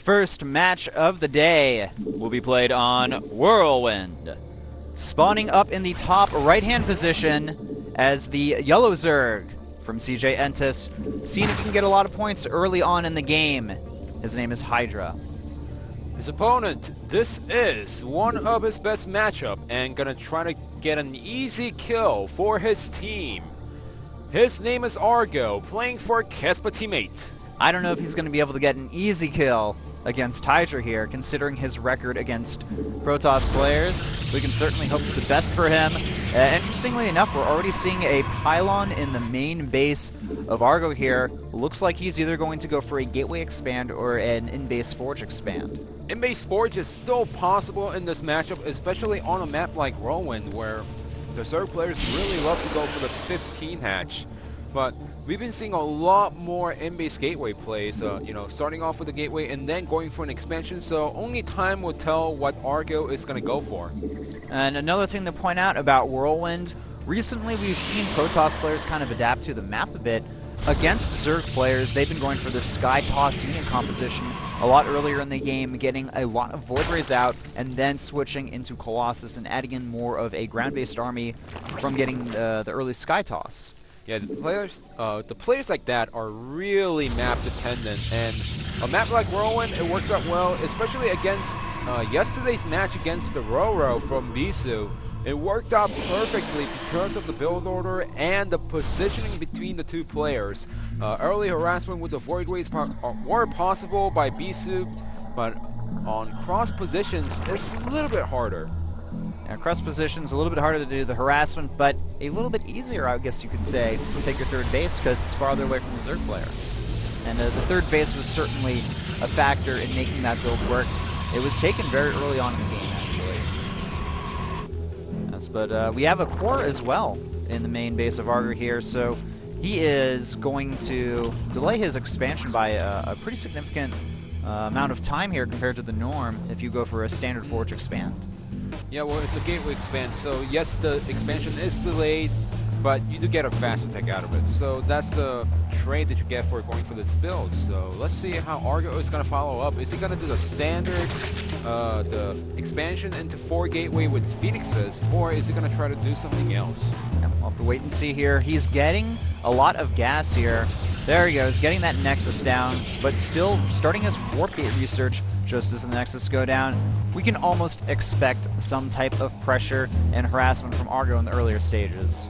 first match of the day will be played on Whirlwind. Spawning up in the top right-hand position as the yellow Zerg from CJ Entis, seeing if he can get a lot of points early on in the game. His name is Hydra. His opponent, this is one of his best matchup and gonna try to get an easy kill for his team. His name is Argo, playing for Kespa teammate. I don't know if he's going to be able to get an easy kill against Hydra here, considering his record against Protoss players. We can certainly hope for the best for him. Interestingly enough, we're already seeing a pylon in the main base of Argo here. Looks like he's either going to go for a gateway expand or an in-base forge expand. In-base forge is still possible in this matchup, especially on a map like Whirlwind, where the Zerg players really love to go for the 15 hatch. But we've been seeing a lot more in-base gateway plays, starting off with the gateway and then going for an expansion, so only time will tell what Argo is going to go for. And another thing to point out about Whirlwind, recently we've seen Protoss players kind of adapt to the map a bit. Against Zerg players, they've been going for the Sky Toss unit composition a lot earlier in the game, getting a lot of Void Rays out, and then switching into Colossus and adding in more of a ground-based army from getting the early Sky Toss. Yeah, the players like that are really map dependent, and a map like Whirlwind, it works out well, especially against yesterday's match against the Roro from Bisu. It worked out perfectly because of the build order and the positioning between the two players. Early harassment with the Void Rays were possible by Bisu, but on cross positions, it's a little bit harder. Yeah, cross positions, a little bit harder to do the harassment, but a little bit easier, I guess you could say, to take your third base because it's farther away from the Zerg player. And the third base was certainly a factor in making that build work. It was taken very early on in the game, actually. Yes, but we have a core as well in the main base of Argo here, so he is going to delay his expansion by a pretty significant amount of time here compared to the norm if you go for a standard forge expand. Yeah, well, it's a gateway expand, so yes, the expansion is delayed, but you do get a fast attack out of it. So that's the trade that you get for going for this build. So let's see how Argo is going to follow up. Is he going to do the standard, the expansion into 4 gateway with Phoenixes, or is he going to try to do something else? Yeah, we'll have to wait and see here. He's getting a lot of gas here. There he goes, getting that Nexus down, but still starting his Warp Gate research just as the Nexus go down. We can almost expect some type of pressure and harassment from Argo in the earlier stages.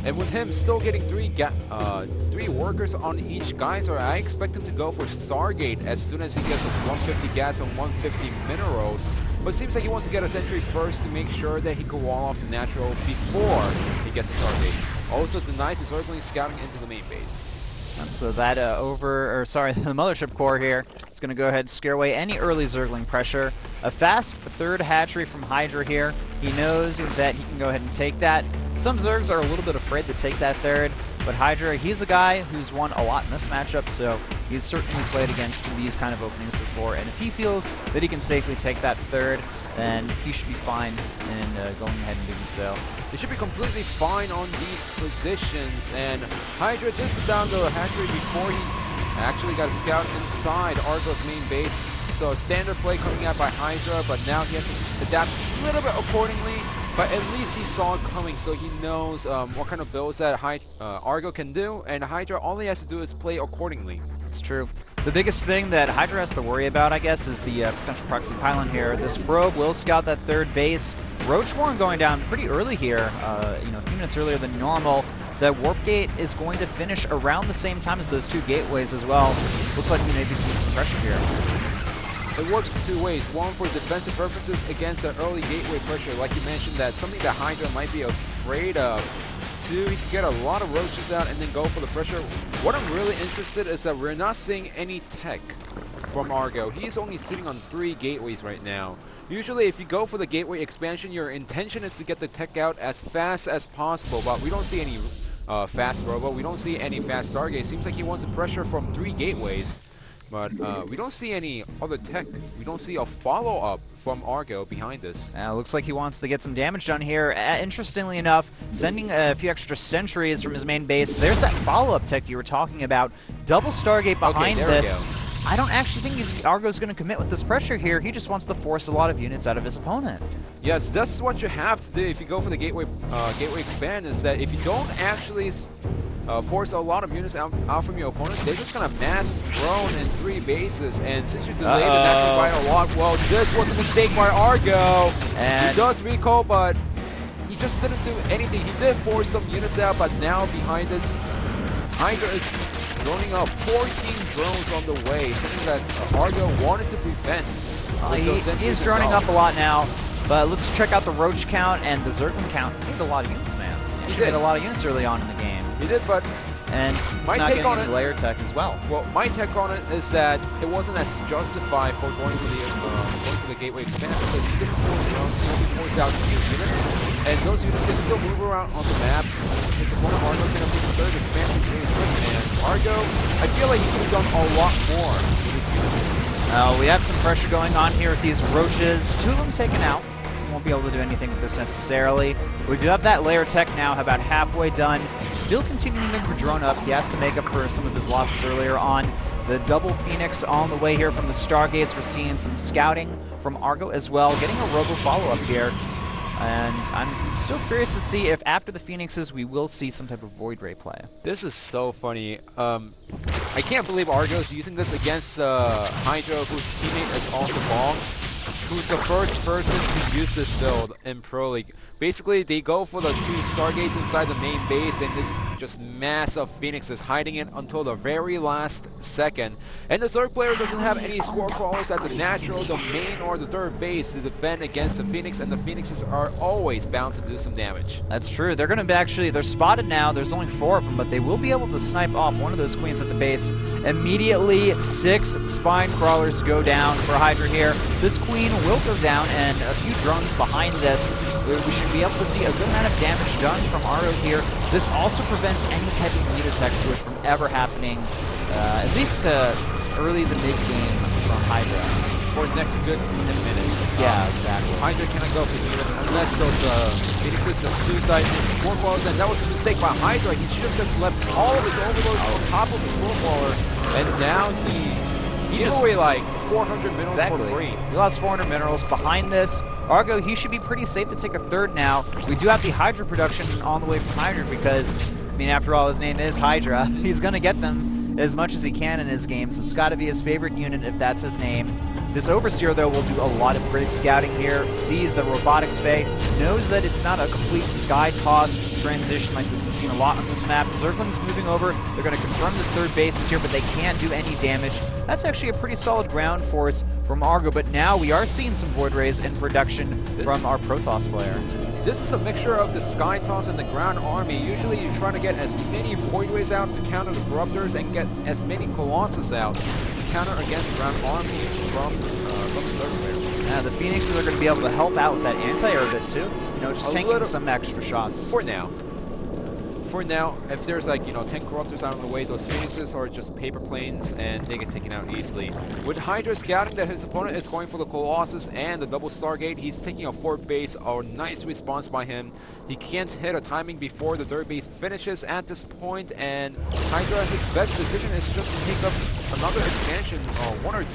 And with him still getting 3 workers on each geyser, I expect him to go for Stargate as soon as he gets 150 gas and 150 minerals. But it seems like he wants to get a sentry first to make sure that he can wall off the natural before he gets the Stargate. Also denies his Zergling scouting into the main base. So that the Mothership Core here, it's going to go ahead and scare away any early Zergling pressure. A fast third hatchery from Hydra here. He knows that he can go ahead and take that. Some Zergs are a little bit afraid to take that third, but Hydra, he's a guy who's won a lot in this matchup, so he's certainly played against these kind of openings before, and if he feels that he can safely take that third, then he should be fine in going ahead and doing so. He should be completely fine on these positions, and Hydra did put down the hatchery before he actually got a scout inside Argo's main base. So a standard play coming out by Hydra, but now he has to adapt a little bit accordingly, but at least he saw it coming, so he knows what kind of builds that Argo can do, and Hydra, all he has to do is play accordingly. It's true. The biggest thing that Hydra has to worry about, I guess, is the potential proxy pylon here. This probe will scout that third base. Roachborn going down pretty early here, a few minutes earlier than normal. The Warp Gate is going to finish around the same time as those 2 gateways as well. Looks like we may be seeing some pressure here. It works 2 ways. One, for defensive purposes against the early gateway pressure. Like you mentioned, that's something that Hydra might be afraid of. 2, he can get a lot of roaches out and then go for the pressure. What I'm really interested in is that we're not seeing any tech from Argo. He's only sitting on 3 gateways right now. Usually if you go for the gateway expansion, your intention is to get the tech out as fast as possible, but we don't see any fast robo, we don't see any fast Stargate. Seems like he wants the pressure from 3 gateways. But we don't see any other tech. We don't see a follow-up from Argo behind us. Looks like he wants to get some damage done here. Interestingly enough, sending a few extra sentries from his main base. There's that follow-up tech you were talking about. Double Stargate behind this. I don't actually think Argo's going to commit with this pressure here. He just wants to force a lot of units out of his opponent. Yes, that's what you have to do if you go for the gateway expand, is that if you don't actually force a lot of units out from your opponent, they're just going to mass drone in 3 bases, and since you delayed the natural by a lot, well, this was a mistake by Argo. And he does recall, but he just didn't do anything. He did force some units out, but now behind this, Hydra is droning up 14 drones on the way, something that Argo wanted to prevent. He's droning up a lot now, but let's check out the Roach count and the Zergling count. He made a lot of units, man. He made a lot of units early on in the game. He did, but and my not take getting on any it, layer tech as well. Well, my take on it is that it wasn't as justified for going for the gateway expansion, because he didn't force drones, he only forced out few units, and those units can still move around on the map. His opponent Argo can have the 3rd expansion really quick, and Argo, I feel like he could have done a lot more with his units. We have some pressure going on here with these roaches. 2 of them taken out. Won't be able to do anything with this necessarily. We do have that layer tech now about halfway done. Still continuing for drone up. He has to make up for some of his losses earlier on. The double Phoenix on the way here from the Stargates. We're seeing some scouting from Argo as well. Getting a robo follow-up here. And I'm still curious to see if after the Phoenixes we will see some type of Void Ray play. This is so funny. I can't believe Argo is using this against Hydra, whose teammate is also Bong, who's the first person to use this build in Pro League. Basically, they go for the 2 Stargates inside the main base, and they just massive Phoenixes hiding it until the very last second. And the Zerg player doesn't have any score crawlers at the natural, the main, or the 3rd base to defend against the Phoenix, and the Phoenixes are always bound to do some damage. That's true. They're going to be actually, they're spotted now. There's only 4 of them, but they will be able to snipe off one of those queens at the base. Immediately, 6 spine crawlers go down for Hydra here. This queen will go down, and a few drones behind this. We should be able to see a good amount of damage done from Argo here. This also prevents any type of mutotech switch from ever happening, at least early the mid-game from Hydra. For the next good 10 minutes. Yeah, exactly. Hydra cannot go for units unless those Phoenixes just suicide into 4 crawlers, and that was a mistake by Hydra. He should have just left all of his overloads on top of his 4 crawler, and now he gave away like 400 minerals for free. He lost 400 minerals. Behind this, Argo, he should be pretty safe to take a 3rd now. We do have the Hydra production on the way from Hydra because, I mean, after all, his name is Hydra. He's going to get them as much as he can in his games. It's got to be his favorite unit if that's his name. This Overseer, though, will do a lot of great scouting here, sees the Robotics Bay, knows that it's not a complete sky toss transition like we've seen a lot on this map. Zergling's moving over. They're going to confirm this 3rd base is here, but they can't do any damage. That's actually a pretty solid ground force from Argo, but now we are seeing some Void Rays in production from our Protoss player. This is a mixture of the Sky Toss and the Ground Army. Usually you try to get as many Void Rays out to counter the Corruptors and get as many Colossus out to counter against the Ground Army from the Zerg player. Yeah, the Phoenixes are going to be able to help out with that anti-air bit too. You know, just taking some extra shots. For now. For now, if there's like, 10 Corruptors out on the way, those Phoenixes are just paper planes and they get taken out easily. With Hydra scouting that his opponent is going for the Colossus and the double Stargate, he's taking a 4th base, a nice response by him. He can't hit a timing before the 3rd base finishes at this point, and Hydra, his best decision is just to take up another expansion, 1 or 2.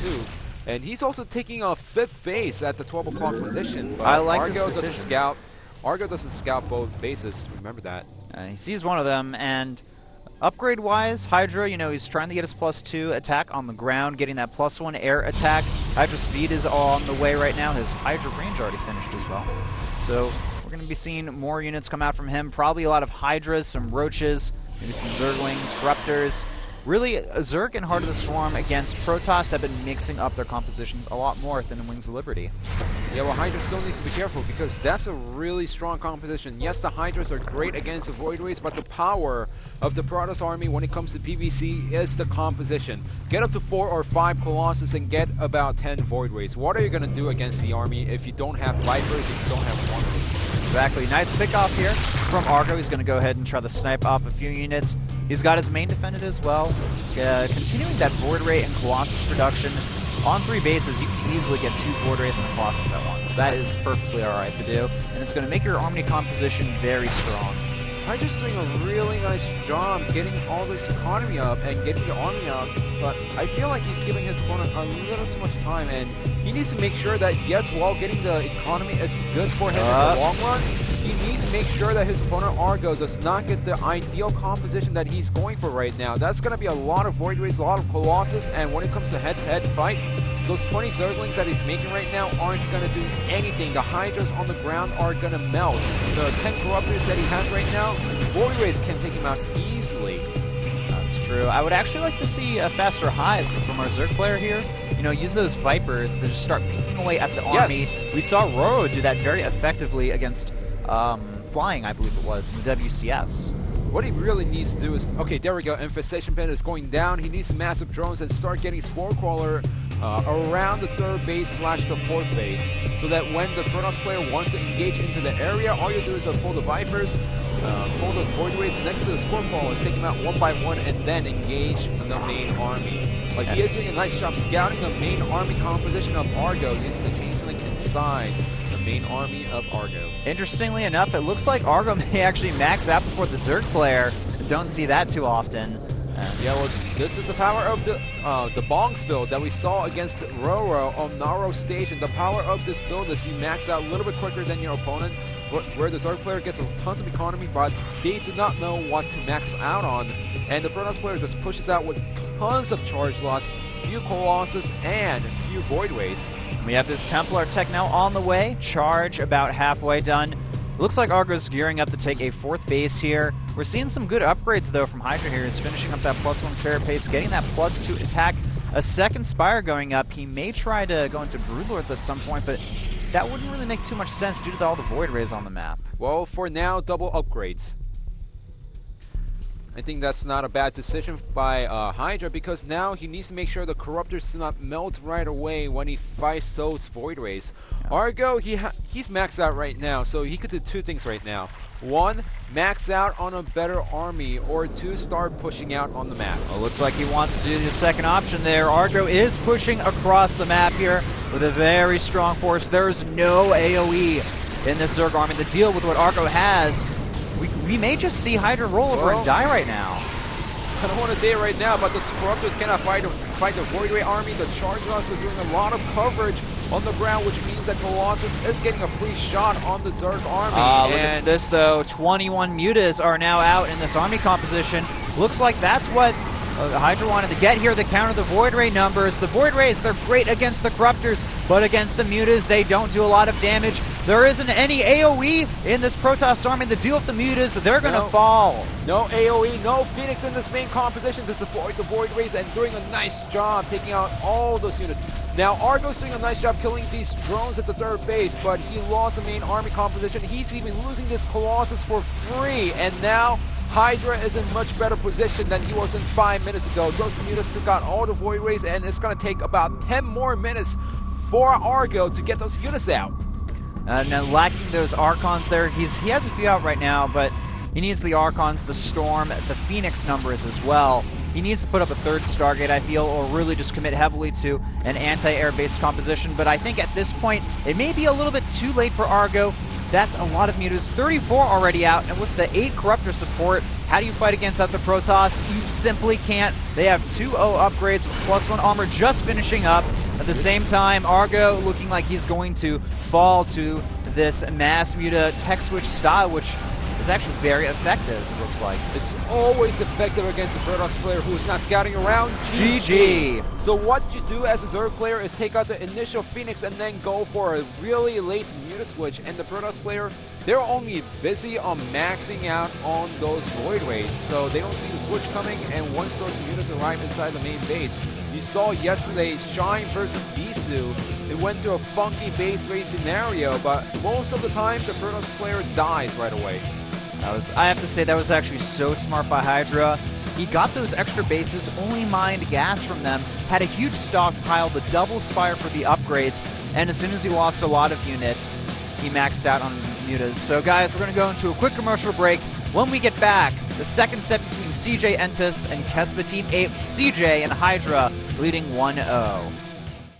And he's also taking a 5th base at the 12 o'clock position. But I like Argo this decision. doesn't scout. Argo doesn't scout both bases, remember that. He sees one of them, and upgrade-wise, Hydra, he's trying to get his +2 attack on the ground, getting that +1 air attack. Hydra speed is on the way right now. His Hydra range already finished as well. So we're going to be seeing more units come out from him. Probably a lot of Hydras, some Roaches, maybe some Zerglings, Corruptors. Really, Zerg and Heart of the Swarm against Protoss have been mixing up their compositions a lot more than in Wings of Liberty. Yeah, well, Hydra still needs to be careful because that's a really strong composition. Yes, the Hydras are great against the Void Rays, but the power of the Protoss army when it comes to PvC is the composition. Get up to 4 or 5 Colossus and get about 10 Void Rays. What are you going to do against the army if you don't have Vipers, if you don't have Wanderers? Exactly. Nice pick off here from Argo. He's going to go ahead and try to snipe off a few units. He's got his main defended as well. Continuing that Void Ray and Colossus production. On 3 bases, you can easily get 2 Void Rays and a Colossus at once. That is perfectly alright to do, and it's going to make your army composition very strong. Hydra's doing a really nice job getting all this economy up and getting the army up, but I feel like he's giving his opponent a little too much time, and he needs to make sure that, yes, while getting the economy is good for him in the long run, he needs to make sure that his opponent Argo does not get the ideal composition that he's going for right now. That's going to be a lot of Void Rays, a lot of Colossus, and when it comes to head-to-head fight, those 20 Zerglings that he's making right now aren't going to do anything. The Hydras on the ground are going to melt. The 10 Corruptors that he has right now, Void Rays can take him out easily. That's true. I would actually like to see a faster Hive from our Zerg player here. You know, use those Vipers to just start picking away at the army. Yes. We saw Roro do that very effectively against Flying, I believe it was, in the WCS. What he really needs to do is, okay, there we go, Infestation Pin is going down. He needs massive drones and start getting Spore Crawler around the 3rd base / the 4th base, so that when the Protoss player wants to engage into the area, all you do is pull the Vipers, pull those Void Rays next to the Spore Crawlers, take them out one by one, and then engage the main army. Like, he is doing a nice job scouting the main army composition of Argo, using the Changeling inside the main army of Argo. Interestingly enough, it looks like Argo may actually max out before the Zerg player. Don't see that too often. Yeah, well, this is the power of the Bongs build that we saw against Roro on Naro Station. The power of this build is you max out a little bit quicker than your opponent, where the Zerg player gets tons of economy, but they do not know what to max out on. And the Protoss player just pushes out with tons of charge lots, few Colossus, and few Void Rays. We have this Templar tech now on the way. Charge about halfway done. Looks like Argo's gearing up to take a 4th base here. We're seeing some good upgrades, though, from Hydra here. He's finishing up that +1 carapace, getting that +2 attack. A 2nd Spire going up. He may try to go into Broodlords at some point, but that wouldn't really make too much sense due to all the Void Rays on the map. Well, for now, double upgrades. I think that's not a bad decision by Hydra, because now he needs to make sure the Corruptors do not melt right away when he fights those Void Rays. Yeah. Argo, he's maxed out right now, so he could do 2 things right now. 1, max out on a better army, or 2, start pushing out on the map. Well, looks like he wants to do the 2nd option there. Argo is pushing across the map here with a very strong force. There is no AoE in this Zerg army to deal with what Argo has. We may just see Hydra roll over and die right now. I don't want to say it right now, but the Corruptors cannot fight the Void Ray army. The Charge Loss is doing a lot of coverage on the ground, which means that Colossus is getting a free shot on the Zerg army. Look at this, though. 21 Mutas are now out in this army composition. Looks like that's what Hydra wanted to get here to counter the Void Ray numbers. The Void Rays, they're great against the Corruptors, but against the Mutas, they don't do a lot of damage. There isn't any AoE in this Protoss army to deal with the Mutas. They're going to fall. No AoE, no Phoenix in this main composition to support the Void Rays, and doing a nice job taking out all those units. Now, Argo's doing a nice job killing these drones at the 3rd base, but he lost the main army composition. He's even losing this Colossus for free, and now Hydra is in much better position than he was in 5 minutes ago. Those Mutas took out all the Void Rays, and it's going to take about 10 more minutes for Argo to get those units out. Now, lacking those Archons there, he has a few out right now, but he needs the Archons, the Storm, the Phoenix numbers as well. He needs to put up a 3rd Stargate, I feel, or really just commit heavily to an anti-air based composition. But I think at this point, it may be a little bit too late for Argo. That's a lot of Mutas. 34 already out, and with the 8 Corruptor support, how do you fight against that, the Protoss? You simply can't. They have 2-0 upgrades with +1 armor just finishing up. At the same time, Argo looking like he's going to fall to this mass Muta tech switch style, which is actually very effective, it looks like. It's always effective against a Protoss player who is not scouting around. GG. So what you do as a Zerg player is take out the initial Phoenix and then go for a really late Muta switch. And the Protoss player, they're only busy on maxing out on those Void Rays, so they don't see the switch coming. And once those Mutas arrive inside the main base, you saw yesterday Shine versus Bisu. It went to a funky base race scenario, but most of the time the Protoss player dies right away. I have to say, that was actually so smart by Hydra. He got those extra bases, only mined gas from them, had a huge stockpile, the double Spire for the upgrades, and as soon as he lost a lot of units, he maxed out on Mutas. So guys, we're going to go into a quick commercial break. When we get back, the 2nd set between CJ Entus and Kespa Team 8, CJ and Hydra leading 1-0.